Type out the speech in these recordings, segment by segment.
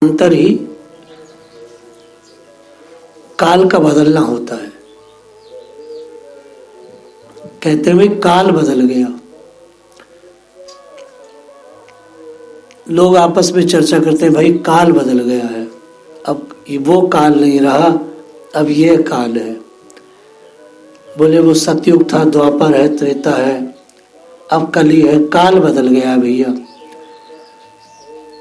अंतर ही काल का बदलना होता है। कहते हुए काल बदल गया। लोग आपस में चर्चा करते हैं, भाई काल बदल गया है, अब वो काल नहीं रहा, अब ये काल है। बोले वो सतयुग था, द्वापर है, त्रेता है, अब कली है, काल बदल गया भैया।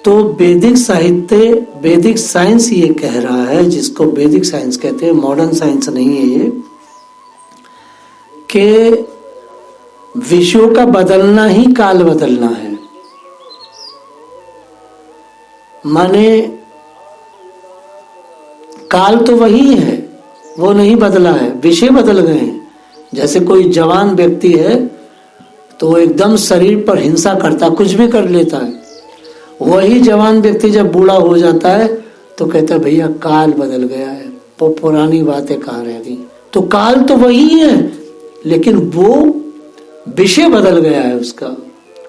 तो वैदिक साहित्य, वैदिक साइंस ये कह रहा है, जिसको वैदिक साइंस कहते हैं, मॉडर्न साइंस नहीं है ये, कि विषयों का बदलना ही काल बदलना है। माने काल तो वही है, वो नहीं बदला है, विषय बदल गए हैं। जैसे कोई जवान व्यक्ति है तो वो एकदम शरीर पर हिंसा करता, कुछ भी कर लेता है। वही जवान व्यक्ति जब बूढ़ा हो जाता है तो कहता है भैया काल बदल गया है, वो पुरानी बातें कहाँ रह गई। तो काल तो वही है, लेकिन वो विषय बदल गया है उसका,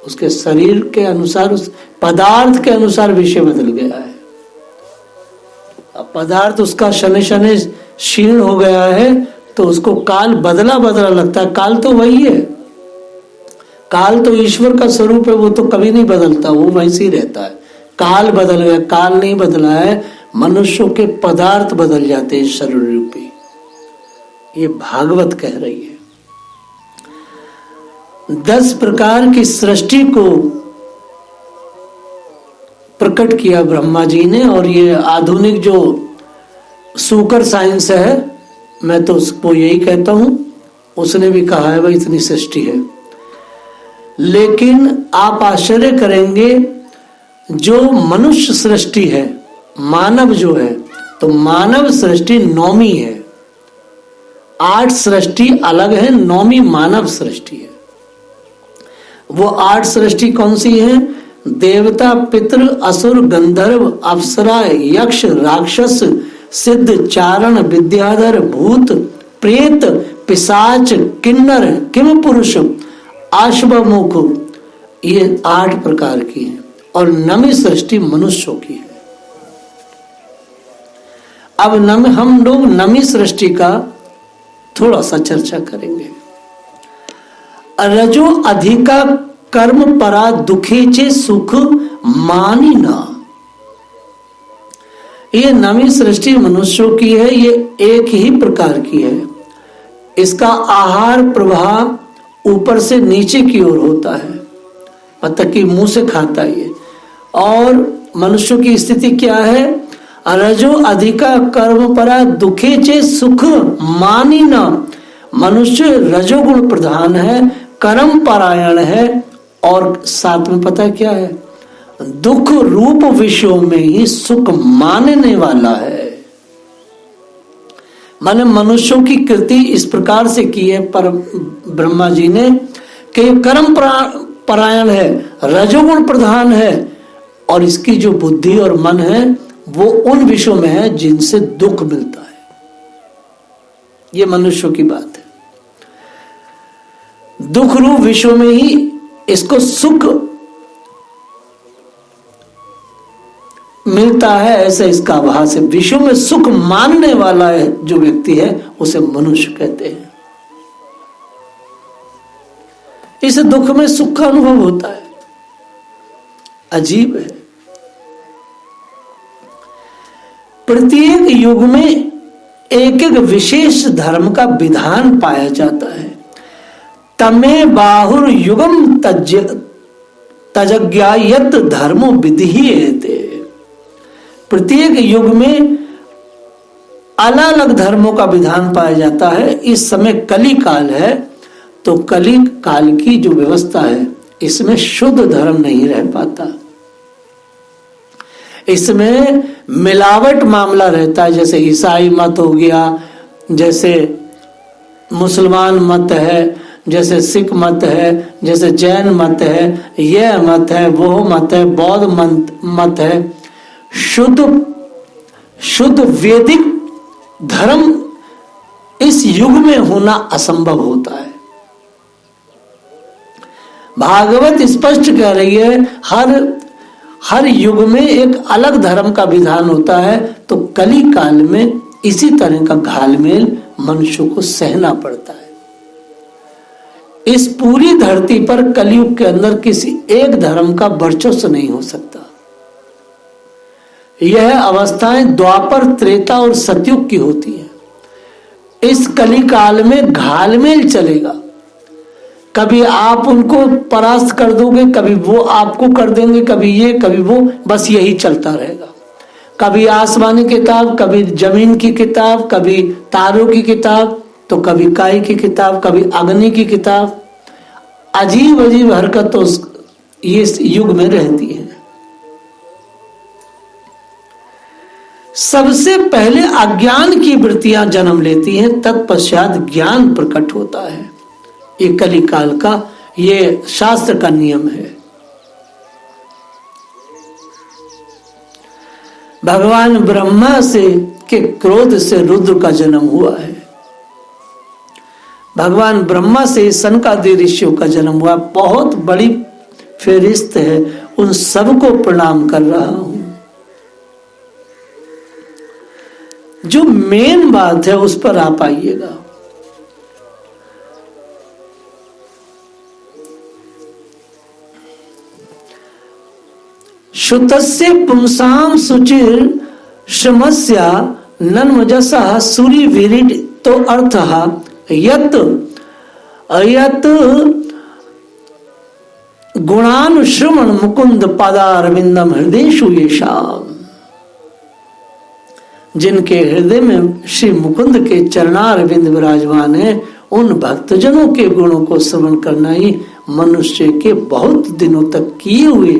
उसके शरीर के अनुसार, उस पदार्थ के अनुसार विषय बदल गया है। अब पदार्थ उसका शनि शनि क्षीण हो गया है तो उसको काल बदला बदला लगता है। काल तो वही है, काल तो ईश्वर का स्वरूप है, वो तो कभी नहीं बदलता, वो वैसे ही रहता है। काल बदल गया, काल नहीं बदला है, मनुष्यों के पदार्थ बदल जाते हैं शरीर रूपी। ये भागवत कह रही है। 10 प्रकार की सृष्टि को प्रकट किया ब्रह्मा जी ने, और ये आधुनिक जो सुकर साइंस है, मैं तो उसको यही कहता हूं, उसने भी कहा है भाई इतनी सृष्टि है। लेकिन आप आश्चर्य करेंगे, जो मनुष्य सृष्टि है, मानव जो है, तो मानव सृष्टि 9वीं है। 8 सृष्टि अलग है, 9वीं मानव सृष्टि है। वो 8 सृष्टि कौन सी है? देवता, पितृ, असुर, गंधर्व, अप्सरा, यक्ष, राक्षस, सिद्ध, चारण, विद्याधर, भूत, प्रेत, पिशाच, किन्नर, किम पुरुष, आश्वमुख, ये 8 प्रकार की है। और 9वीं सृष्टि मनुष्यों की है। अब हम लोग 9वीं सृष्टि का थोड़ा सा चर्चा करेंगे। रजो अधिका कर्म परा दुखेचे सुख मानी ना। ये 9वीं सृष्टि मनुष्यों की है, ये एक ही प्रकार की है। इसका आहार प्रवाह ऊपर से नीचे की ओर होता है, मतलब कि मुंह से खाता है ये। और मनुष्यों की स्थिति क्या है? रजो अधिका कर्म परा दुखेचे सुख मानी ना। मनुष्य रजोगुण प्रधान है, कर्म परायण है, और साथ में पता क्या है? दुख रूप विषयों में ही सुख मानने वाला है। माने मनुष्यों की कृति इस प्रकार से की है पर ब्रह्मा जी ने, कि कर्म परायण है, रजोगुण प्रधान है, और इसकी जो बुद्धि और मन है वो उन विषयों में है जिनसे दुख मिलता है। ये मनुष्यों की बात है। दुख रूप विषयों में ही इसको सुख मिलता है, ऐसा इसका आभास है। विषयों में सुख मानने वाला है जो व्यक्ति है, उसे मनुष्य कहते हैं। इस दुख में सुख का अनुभव होता है। अजीब है। प्रत्येक युग में एक एक विशेष धर्म का विधान पाया जाता है। तमे बाहुर युगम तजज्ञायत धर्मो विधीयते। प्रत्येक युग में अलग अलग धर्मों का विधान पाया जाता है। इस समय कली काल है, तो कली काल की जो व्यवस्था है, इसमें शुद्ध धर्म नहीं रह पाता। इसमें मिलावट मामला रहता है। जैसे ईसाई मत हो गया, जैसे मुसलमान मत है, जैसे सिख मत है, जैसे जैन मत है, यह मत है, वो मत है, बौद्ध मत है। शुद्ध वैदिक धर्म इस युग में होना असंभव होता है। भागवत स्पष्ट कह रही है, हर युग में एक अलग धर्म का विधान होता है, तो कली काल में इसी तरह का घालमेल मनुष्य को सहना पड़ता है। इस पूरी धरती पर कलयुग के अंदर किसी एक धर्म का वर्चस्व नहीं हो सकता। यह अवस्थाएं द्वापर, त्रेता और सतयुग की होती है। इस कली काल में घालमेल चलेगा। कभी आप उनको परास्त कर दोगे, कभी वो आपको कर देंगे, कभी ये कभी वो, बस यही चलता रहेगा। कभी आसमानी किताब, कभी जमीन की किताब, कभी तारों की किताब, तो कभी काय की किताब, कभी अग्नि की किताब। अजीब अजीब हरकत तो ये इस युग में रहती है। सबसे पहले अज्ञान की वृत्तियां जन्म लेती हैं, तत्पश्चात ज्ञान प्रकट होता है। ये कली काल का, ये शास्त्र का नियम है। भगवान ब्रह्मा से के क्रोध से रुद्र का जन्म हुआ है। भगवान ब्रह्मा से सनकादि ऋषियों का जन्म हुआ। बहुत बड़ी फेरिस्त है, उन सबको प्रणाम कर रहा हूं। जो मेन बात है उस पर आप आइएगा। श्रुतस्य पुंसाम सुचिर श्रमस्या नन्मजसः सूर्यवीरिड, तो अर्थः यत् अयत् गुणानुश्रवण मुकुंद पदारविंदम हृदयेषु येषाम्। जिनके हृदय में श्री मुकुंद के चरणारविंद विराजमान है, उन भक्तजनों के गुणों को श्रवण करना ही मनुष्य के बहुत दिनों तक किए हुए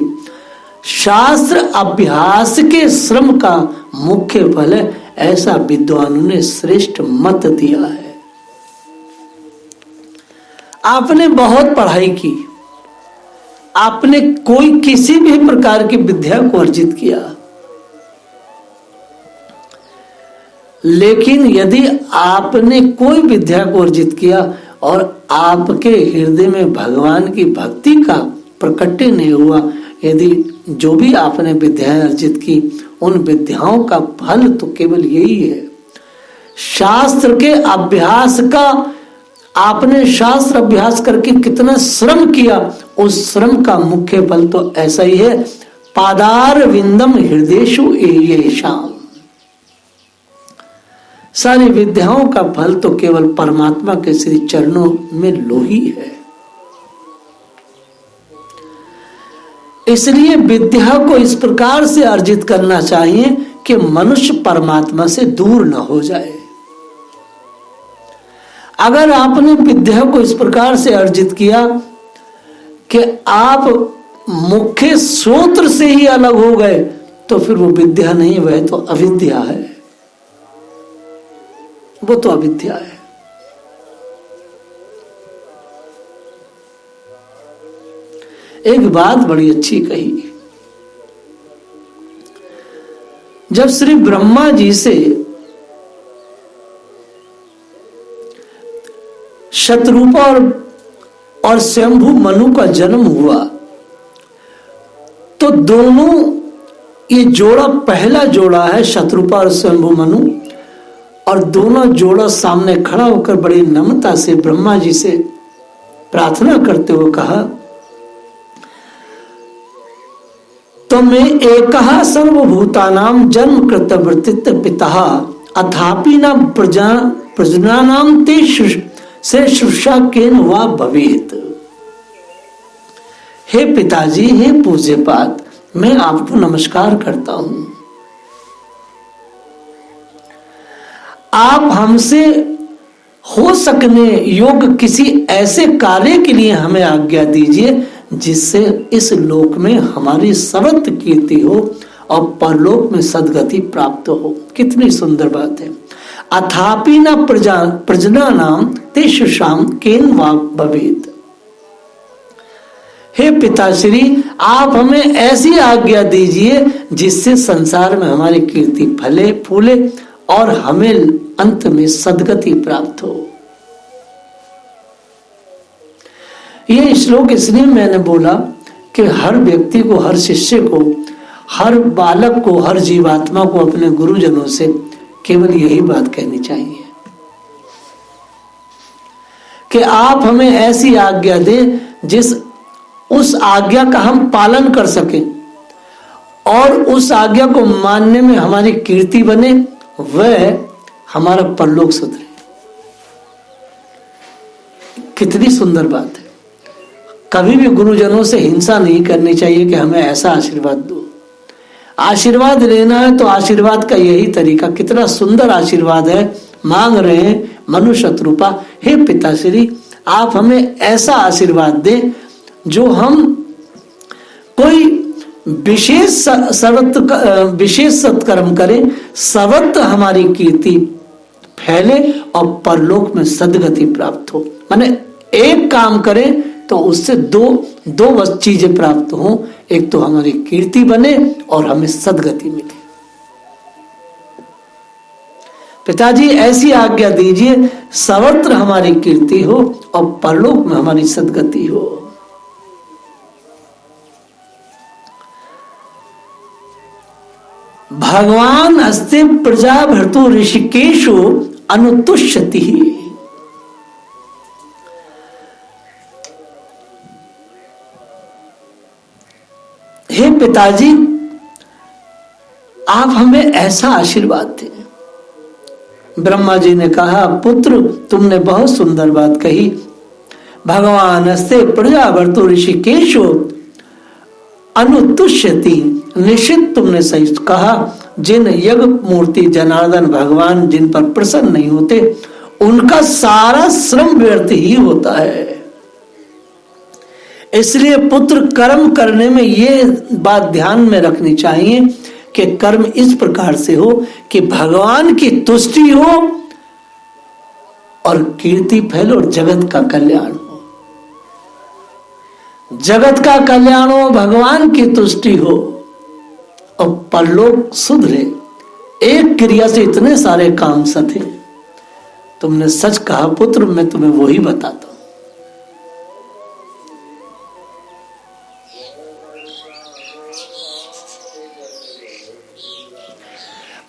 शास्त्र अभ्यास के श्रम का मुख्य फल है। ऐसा विद्वानों ने श्रेष्ठ मत दिया है। आपने बहुत पढ़ाई की, आपने कोई किसी भी प्रकार की विद्या को अर्जित किया, लेकिन यदि आपने कोई विद्या को अर्जित किया और आपके हृदय में भगवान की भक्ति का प्रकट्य नहीं हुआ, यदि जो भी आपने विद्याएं अर्जित की, उन विद्याओं का फल तो केवल यही है। शास्त्र के अभ्यास का, आपने शास्त्र अभ्यास करके कितना श्रम किया, उस श्रम का मुख्य फल तो ऐसा ही है, पादार विंदम हृदयेषु येषाम्। सारी विद्याओं का फल तो केवल परमात्मा के श्री चरणों में लोही है। इसलिए विद्या को इस प्रकार से अर्जित करना चाहिए कि मनुष्य परमात्मा से दूर न हो जाए। अगर आपने विद्या को इस प्रकार से अर्जित किया कि आप मुख्य सूत्र से ही अलग हो गए, तो फिर वो विद्या नहीं, वह तो अविद्या है। वो तो अविद्या है। एक बात बड़ी अच्छी कही। जब श्री ब्रह्मा जी से शतरूपा और स्वयंभू मनु का जन्म हुआ, तो दोनों, ये जोड़ा पहला जोड़ा है शतरूपा और स्वयंभू मनु, और दोनों जोड़ा सामने खड़ा होकर बड़ी नम्रता से ब्रह्मा जी से प्रार्थना करते हुए कहा, तो मैं एकः सर्वभूतानां जन्म कृतवर्तित्व पितः अथापि न प्रजनानां ते से शुश्रूषा केन वा भवेत्। हे पिताजी, हे पूज्यपाद, मैं आपको नमस्कार करता हूं। आप हमसे हो सकने योग्य किसी ऐसे कार्य के लिए हमें आज्ञा दीजिए जिससे इस लोक में हमारी सर्वत्र कीर्ति हो और परलोक में सद्गति प्राप्त हो। कितनी सुंदर बात है। अथापि न प्रजनानां ते शुश्रूषां केन वा भवेत्। हे पिताश्री, आप हमें ऐसी आज्ञा दीजिए जिससे संसार में हमारी कीर्ति फले फूले और हमें अंत में सद्गति प्राप्त हो। यह श्लोक इसलिए मैंने बोला कि हर व्यक्ति को, हर शिष्य को हर बालक को, हर जीवात्मा को अपने गुरुजनों से केवल यही बात कहनी चाहिए कि आप हमें ऐसी आज्ञा दें जिस उस आज्ञा का हम पालन कर सकें और उस आज्ञा को मानने में हमारी कीर्ति बने, वह हमारा परलोक सुधरे। कितनी सुंदर बात है। कभी भी गुरुजनों से हिंसा नहीं करनी चाहिए कि हमें ऐसा आशीर्वाद दो। आशीर्वाद लेना है तो आशीर्वाद का यही तरीका, कितना सुंदर आशीर्वाद है। मांग रहे हैं मनु शत्रुपा, हे पिताश्री आप हमें ऐसा आशीर्वाद दें जो हम कोई विशेष सत्कर्म करें, सर्वत्र हमारी कीर्ति फैले और परलोक में सद्गति प्राप्त हो। माने एक काम करें तो उससे दो चीजें प्राप्त हो, एक तो हमारी कीर्ति बने और हमें सद्गति मिले। पिताजी ऐसी आज्ञा दीजिए सर्वत्र हमारी कीर्ति हो और परलोक में हमारी सद्गति हो। भगवान अस्ति प्रजा भर्तु ऋषिकेशु अनुतुष्यति। हे पिताजी आप हमें ऐसा आशीर्वाद दें। ब्रह्मा जी ने कहा पुत्र तुमने बहुत सुंदर बात कही। भगवान अस्ते प्रजा भर्तु ऋषिकेशु अनुतुष्यति। निश्चित तुमने सही कहा, जिन यज्ञ मूर्ति जनार्दन भगवान जिन पर प्रसन्न नहीं होते उनका सारा श्रम व्यर्थ ही होता है। इसलिए पुत्र कर्म करने में ये बात ध्यान में रखनी चाहिए कि कर्म इस प्रकार से हो कि भगवान की तुष्टि हो और कीर्ति फैले और जगत का कल्याण हो। जगत का कल्याण हो, भगवान की तुष्टि हो और परलोक सुधरे। एक क्रिया से इतने सारे काम सधे। तुमने सच कहा पुत्र, मैं तुम्हें वही बताता हूं।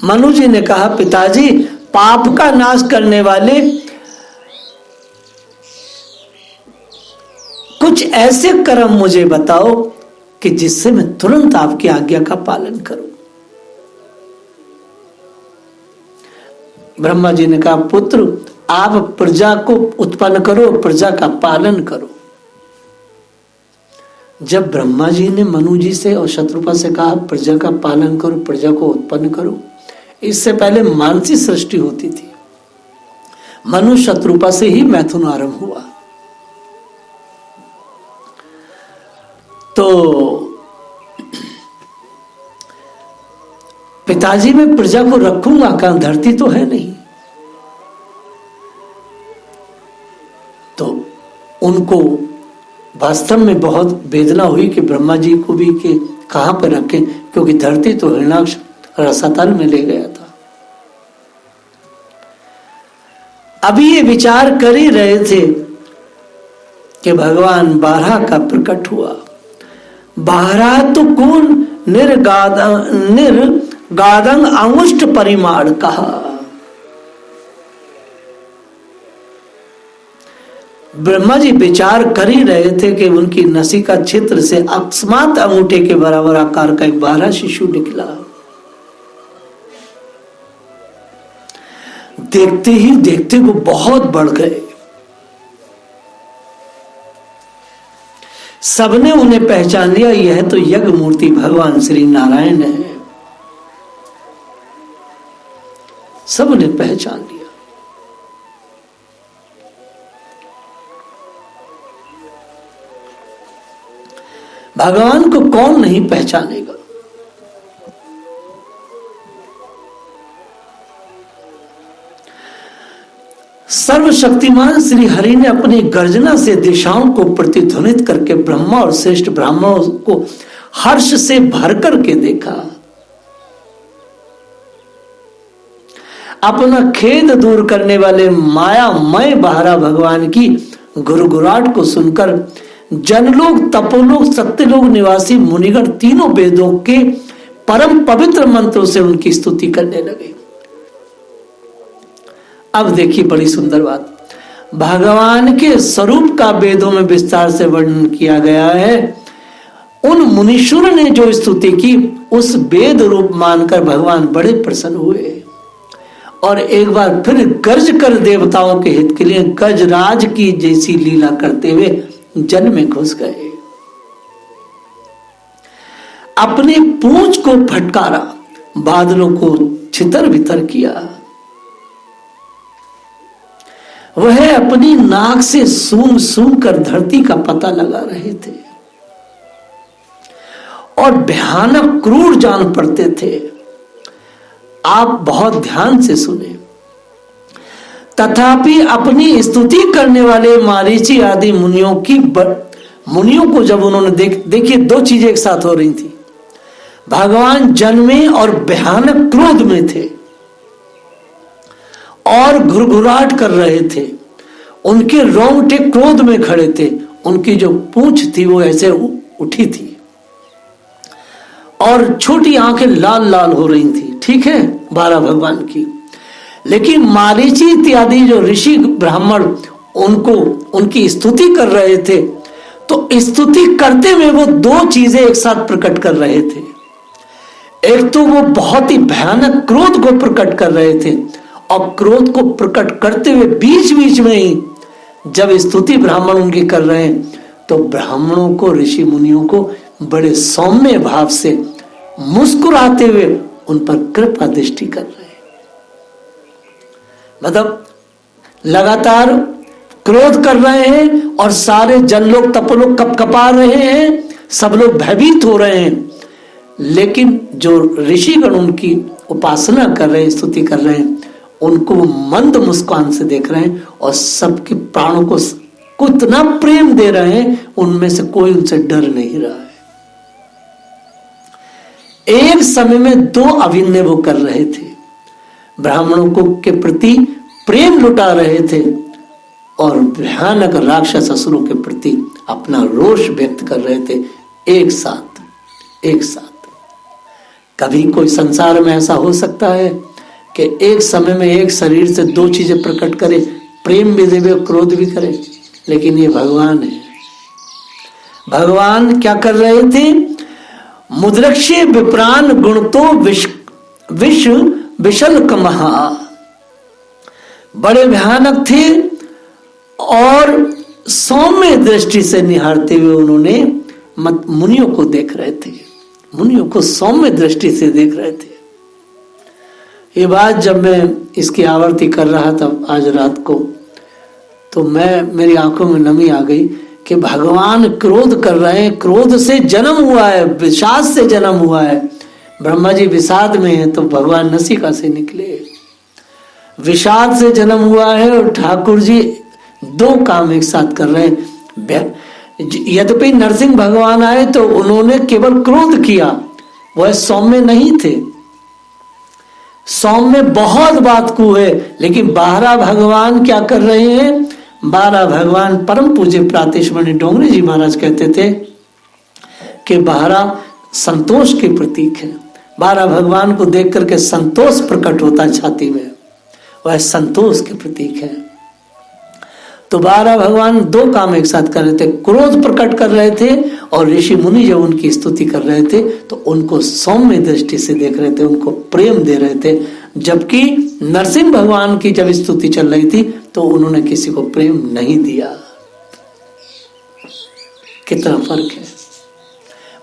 मनु जी ने कहा पिताजी पाप का नाश करने वाले कुछ ऐसे कर्म मुझे बताओ कि जिससे मैं तुरंत आपकी आज्ञा का पालन करूं। ब्रह्मा जी ने कहा पुत्र आप प्रजा को उत्पन्न करो, प्रजा का पालन करो। जब ब्रह्मा जी ने मनु जी से और शत्रुपा से कहा प्रजा का पालन करो, प्रजा को उत्पन्न करो, इससे पहले मानसी सृष्टि होती थी। मनु शत्रुपा से ही मैथुन आरंभ हुआ। तो पिताजी मैं प्रजा को रखूंगा कहां, धरती तो है नहीं। तो उनको वास्तव में बहुत वेदना हुई कि ब्रह्मा जी को भी कि कहां पर रखें, क्योंकि धरती तो हिरण्याक्ष रसातल में ले गया था। अभी ये विचार कर ही रहे थे कि भगवान बारहा का प्रकट हुआ। बारहा तो कौन निर्गादंग अंगुष्ठ परिमाण कहा। ब्रह्मा जी विचार कर ही रहे थे कि उनकी नसिका क्षेत्र से अकस्मात अंगूठे के बराबर आकार का एक बारहा शिशु निकला। देखते ही देखते वो बहुत बढ़ गए। सबने उन्हें पहचान लिया, यह तो यज्ञ मूर्ति भगवान श्री नारायण है। सबने पहचान लिया। भगवान को कौन नहीं पहचानेगा। सर्वशक्तिमान श्री हरि ने अपनी गर्जना से दिशाओं को प्रतिध्वनित करके ब्रह्मा और श्रेष्ठ ब्राह्मणों को हर्ष से भर करके देखा। अपना खेद दूर करने वाले मायामय बाहरा भगवान की गुरगुराट को सुनकर जनलोक, तपोलोक, सत्यलोक निवासी मुनिगण तीनों वेदों के परम पवित्र मंत्रों से उनकी स्तुति करने लगे। अब देखिए बड़ी सुंदर बात, भगवान के स्वरूप का वेदों में विस्तार से वर्णन किया गया है। उन मुनीश्वर ने जो स्तुति की, उस वेद रूप मानकर भगवान बड़े प्रसन्न हुए और एक बार फिर गर्ज कर देवताओं के हित के लिए गजराज की जैसी लीला करते हुए जल में घुस गए। अपनी पूंछ को फटकारा, बादलों को छितर बितर किया। वह अपनी नाक से सूंघ सूंघ कर धरती का पता लगा रहे थे और भयानक क्रूर जान पड़ते थे। आप बहुत ध्यान से सुने। तथापि अपनी स्तुति करने वाले मारीची आदि मुनियों को जब उन्होंने देखिए दो चीजें एक साथ हो रही थी। भगवान जन्मे और भयानक क्रोध में थे और घुरघुराहट कर रहे थे। उनके रोंगटे क्रोध में खड़े थे। उनकी जो पूंछ थी वो ऐसे उठी थी और छोटी आंखें लाल लाल हो रही थी। ठीक है, 12 भगवान की। लेकिन मारीची इत्यादि जो ऋषि ब्राह्मण उनकी स्तुति कर रहे थे, तो स्तुति करते में वो दो चीजें एक साथ प्रकट कर रहे थे। एक तो वो बहुत ही भयानक क्रोध को प्रकट कर रहे थे और क्रोध को प्रकट करते हुए बीच बीच में ही जब स्तुति ब्राह्मण उनकी कर रहे हैं, तो ब्राह्मणों को, ऋषि मुनियों को बड़े सौम्य भाव से मुस्कुराते हुए उन पर कृपा दृष्टि कर रहे हैं। मतलब लगातार क्रोध कर रहे हैं और सारे जन लोग, तपलोग कपकपा रहे हैं, सब लोग भयभीत हो रहे हैं। लेकिन जो ऋषिगण उनकी उपासना कर रहे हैं, स्तुति कर रहे हैं, उनको मंद मुस्कान से देख रहे हैं और सबके प्राणों को इतना प्रेम दे रहे हैं, उनमें से कोई उनसे डर नहीं रहा है। एक समय में दो अभिनय वो कर रहे थे। ब्राह्मणों को के प्रति प्रेम लुटा रहे थे और भयानक राक्षस असुरों के प्रति अपना रोष व्यक्त कर रहे थे। एक साथ कभी कोई संसार में ऐसा हो सकता है कि एक समय में एक शरीर से दो चीजें प्रकट करे, प्रेम भी देवे, क्रोध भी करे? लेकिन ये भगवान है। भगवान क्या कर रहे थे? मुद्रक्षे विप्रान गुणतो विष विशल कमहा, बड़े भयानक थे और सौम्य दृष्टि से निहारते हुए उन्होंने मुनियों को देख रहे थे। मुनियों को सौम्य दृष्टि से देख रहे थे। ये बात जब मैं इसकी आवृत्ति कर रहा था आज रात को, तो मेरी आंखों में नमी आ गई कि भगवान क्रोध कर रहे हैं। क्रोध से जन्म हुआ है, विषाद से जन्म हुआ है। ब्रह्मा जी विषाद में है तो भगवान नसिका से निकले। विषाद से जन्म हुआ है और ठाकुर जी दो काम एक साथ कर रहे हैं। यद्यपि नरसिंह भगवान आए तो उन्होंने केवल क्रोध किया, वह सौम्य नहीं थे। सौम्य बहुत बात को है, लेकिन 12 भगवान क्या कर रहे हैं? 12 भगवान परम पूज्य प्रातिशमणि डोंगरे जी महाराज कहते थे कि 12 संतोष के प्रतीक है। 12 भगवान को देख करके संतोष प्रकट होता है छाती में, वह संतोष के प्रतीक है। तो 12 भगवान दो काम एक साथ कर रहे थे, क्रोध प्रकट कर रहे थे और ऋषि मुनि जब उनकी स्तुति कर रहे थे तो उनको सौम्य दृष्टि से देख रहे थे, उनको प्रेम दे रहे थे। जबकि नरसिंह भगवान की जब स्तुति चल रही थी तो उन्होंने किसी को प्रेम नहीं दिया। कितना फर्क है।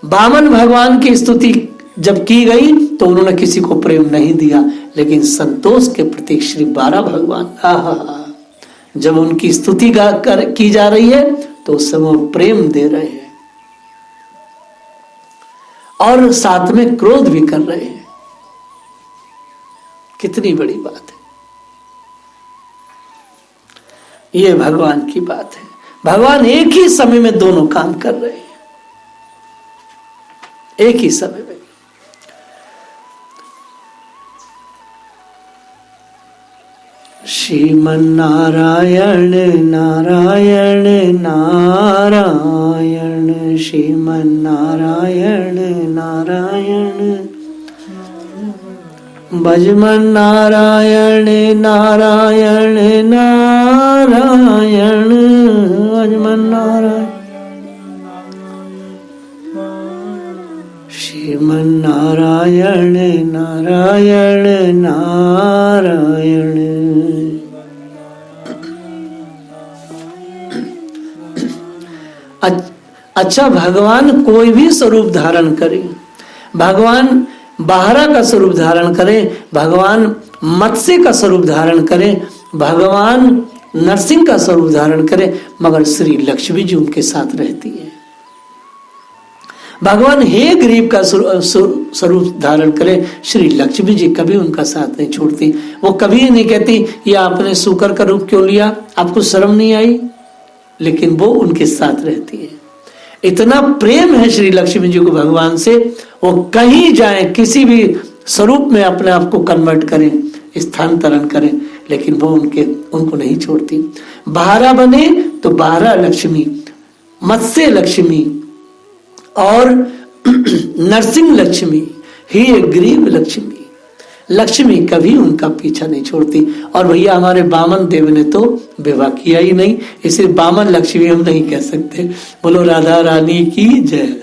वामन भगवान की स्तुति जब की गई तो उन्होंने किसी को प्रेम नहीं दिया, लेकिन संतोष के प्रतीक श्री 12 भगवान जब उनकी स्तुति की जा रही है तो उस समय प्रेम दे रहे हैं और साथ में क्रोध भी कर रहे हैं। कितनी बड़ी बात है। ये भगवान की बात है। भगवान एक ही समय में दोनों काम कर रहे हैं, एक ही समय में। श्रीमन नारायण नारायण नारायण, श्रीमन नारायण नारायण भजमन नारायण नारायण नारायण, भजमन नारायण श्रीमन नारायण नारायण नारायण। अच्छा, भगवान कोई भी स्वरूप धारण करे, भगवान बाहरा का स्वरूप धारण करे, भगवान मत्स्य का स्वरूप धारण करे, भगवान नरसिंह का स्वरूप धारण करे, मगर श्री लक्ष्मी जी उनके साथ रहती है। भगवान हे गरीब का स्वरूप धारण करे, श्री लक्ष्मी जी कभी उनका साथ नहीं छोड़ती। वो कभी नहीं कहती ये आपने सूकर का रूप क्यों लिया, आपको शर्म नहीं आई, लेकिन वो उनके साथ रहती है। इतना प्रेम है श्री लक्ष्मी जी को भगवान से, वो कहीं जाए किसी भी स्वरूप में अपने आप को कन्वर्ट करें, स्थानांतरण करें, लेकिन वो उनको नहीं छोड़ती। बाहरा बने तो बाहरा लक्ष्मी, मत्स्य लक्ष्मी और नरसिंह लक्ष्मी, ही एक गरीब लक्ष्मी, लक्ष्मी कभी उनका पीछा नहीं छोड़ती। और भैया हमारे बामन देव ने तो विवाह किया ही नहीं, इसे बामन लक्ष्मी हम नहीं कह सकते। बोलो राधा रानी की जय।